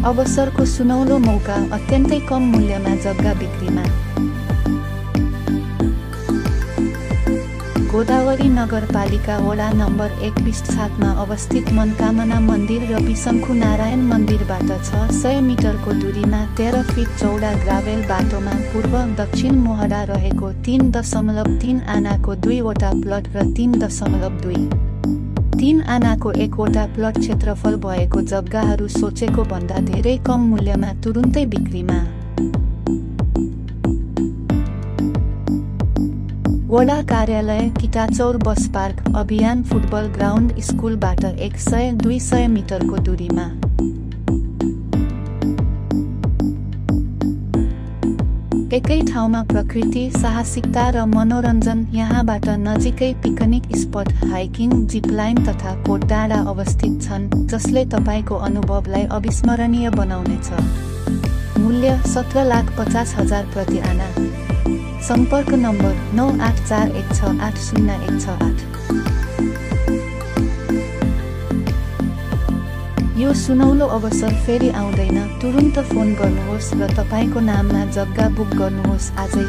अवसरको सुनौलो मौका, अत्यन्तै कम मूल्यमा जग्गा बिक्रीमा। गोदावरी नगरपालिका वडा नम्बर 21 मा अवस्थित मनकामना मन्दिर र विशङ्खु नारायण मन्दिरबाट 600 मिटरको दूरीमा 13 फिट चौडा ग्राभेल बाटोमा पूर्व दक्षिण मोहडा रहेको 3.3 आनाको 2वटा प्लट र 3.23 आनाको 1वटा प्लट क्षेत्रफल भएको जग्गाहरू सोचेको भन्दा धेरै कम मूल्यमा तुरुन्तै बिक्रीमा। वडा कार्यालय, किटाचौर बस पार्क, अभियान फुटबल ग्राउन्ड, स्कुलबाट 100-200 मिटरको दूरीमा। एकै ठाउँमा प्रकृति, साहसिकता र मनोरञ्जन। यहाँबाट नजिकै पिकनिक स्पट, हाइकिङ, जिपलाइन तथा कोट डाँडा अवस्थित छन्, जसले तपाईँको अनुभवलाई अविस्मरणीय बनाउनेछ। मूल्य 17,50,000 प्रति आना। सम्पर्क नम्बर 9841680168। यो सुनौलो अवसर फेरि आउँदैन। तुरुन्त फोन गर्नुहोस् र तपाईँको नाममा जग्गा बुक गर्नुहोस् आजै।